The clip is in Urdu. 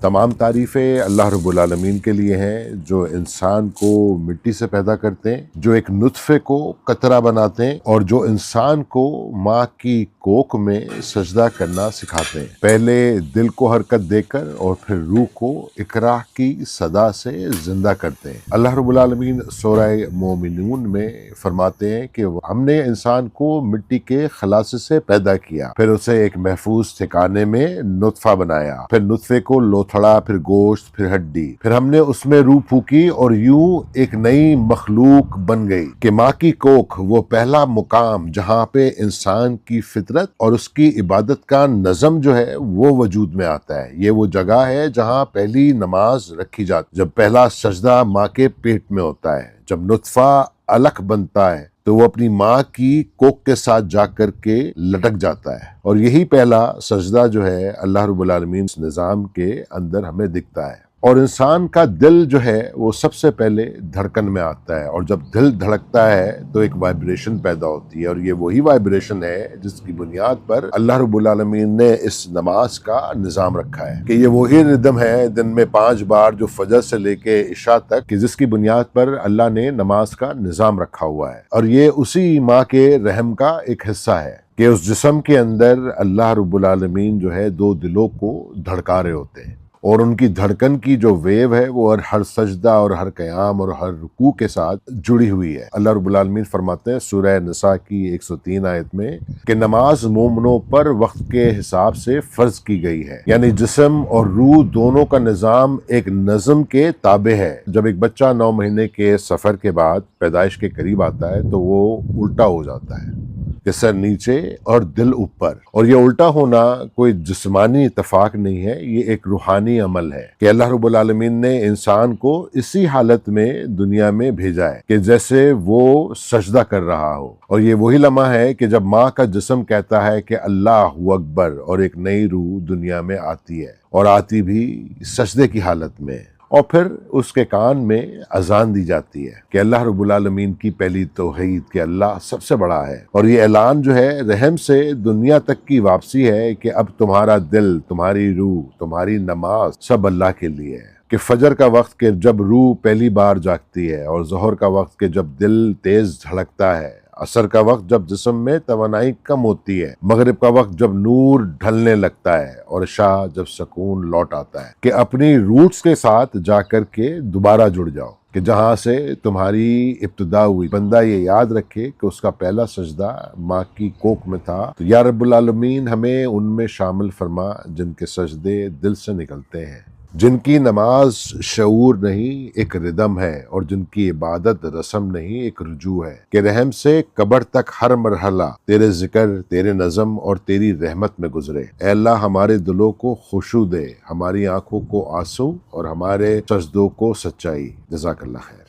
تمام تعریفیں اللہ رب العالمین کے لیے ہیں جو انسان کو مٹی سے پیدا کرتے ہیں، جو ایک نطفے کو قطرہ بناتے ہیں اور جو انسان کو ماں کی کوکھ میں سجدہ کرنا سکھاتے ہیں، پہلے دل کو حرکت دے کر اور پھر روح کو اقرا کی صدا سے زندہ کرتے ہیں۔ اللہ رب العالمین سورہ مومنون میں فرماتے ہیں کہ ہم نے انسان کو مٹی کے خلاصے سے پیدا کیا، پھر اسے ایک محفوظ ٹھکانے میں نطفہ بنایا، پھر نطفے کو لوتھڑا، پھر گوشت، پھر ہڈی، پھر ہم نے اس میں روح پھونکی اور یوں ایک نئی مخلوق بن گئی کہ ماں کی کوکھ وہ پہلا مقام جہاں پہ انسان کی فطرت اور اس کی عبادت کا نظم جو ہے وہ وجود میں آتا ہے۔ یہ وہ جگہ ہے جہاں پہلی نماز رکھی جاتی، جب پہلا سجدہ ماں کے پیٹ میں ہوتا ہے، جب نطفہ علق بنتا ہے تو وہ اپنی ماں کی کوکھ کے ساتھ جا کر کے لٹک جاتا ہے، اور یہی پہلا سجدہ جو ہے اللہ رب العالمین اس نظام کے اندر ہمیں دکھتا ہے۔ اور انسان کا دل جو ہے وہ سب سے پہلے دھڑکن میں آتا ہے، اور جب دل دھڑکتا ہے تو ایک وائبریشن پیدا ہوتی ہے، اور یہ وہی وائبریشن ہے جس کی بنیاد پر اللہ رب العالمین نے اس نماز کا نظام رکھا ہے کہ یہ وہی ردم ہے دن میں 5 بار جو فجر سے لے کے عشاء تک، کہ جس کی بنیاد پر اللہ نے نماز کا نظام رکھا ہوا ہے، اور یہ اسی ماں کے رحم کا ایک حصہ ہے کہ اس جسم کے اندر اللہ رب العالمین جو ہے 2 دلوں کو دھڑکا رہے ہوتے ہیں، اور ان کی دھڑکن کی جو ویو ہے وہ ہر سجدہ اور ہر قیام اور ہر رکوع کے ساتھ جڑی ہوئی ہے۔ اللہ رب العالمین فرماتے ہیں سورہ نساء کی 103 آیت میں کہ نماز مومنوں پر وقت کے حساب سے فرض کی گئی ہے، یعنی جسم اور روح دونوں کا نظام ایک نظم کے تابع ہے۔ جب ایک بچہ 9 مہینے کے سفر کے بعد پیدائش کے قریب آتا ہے تو وہ الٹا ہو جاتا ہے کہ سر نیچے اور دل اوپر، اور یہ الٹا ہونا کوئی جسمانی اتفاق نہیں ہے، یہ ایک روحانی عمل ہے کہ اللہ رب العالمین نے انسان کو اسی حالت میں دنیا میں بھیجا ہے کہ جیسے وہ سجدہ کر رہا ہو، اور یہ وہی لمحہ ہے کہ جب ماں کا جسم کہتا ہے کہ اللہ اکبر، اور ایک نئی روح دنیا میں آتی ہے، اور آتی بھی سجدے کی حالت میں، اور پھر اس کے کان میں اذان دی جاتی ہے کہ اللہ رب العالمین کی پہلی توحید کہ اللہ سب سے بڑا ہے، اور یہ اعلان جو ہے رحم سے دنیا تک کی واپسی ہے کہ اب تمہارا دل، تمہاری روح، تمہاری نماز سب اللہ کے لیے ہے، کہ فجر کا وقت کہ جب روح پہلی بار جاگتی ہے، اور ظہر کا وقت کہ جب دل تیز دھڑکتا ہے، عصر کا وقت جب جسم میں توانائی کم ہوتی ہے، مغرب کا وقت جب نور ڈھلنے لگتا ہے، اور عشاء جب سکون لوٹ آتا ہے، کہ اپنی روٹس کے ساتھ جا کر کے دوبارہ جڑ جاؤ کہ جہاں سے تمہاری ابتدا ہوئی۔ بندہ یہ یاد رکھے کہ اس کا پہلا سجدہ ماں کی کوکھ میں تھا، تو یا رب العالمین ہمیں ان میں شامل فرما جن کے سجدے دل سے نکلتے ہیں، جن کی نماز شعور نہیں ایک ردم ہے، اور جن کی عبادت رسم نہیں ایک رجوع ہے، کہ رحم سے قبر تک ہر مرحلہ تیرے ذکر، تیرے نظم اور تیری رحمت میں گزرے۔ اے اللہ ہمارے دلوں کو خشوع دے، ہماری آنکھوں کو آنسو اور ہمارے سجدوں کو سچائی۔ جزاک اللہ خیر۔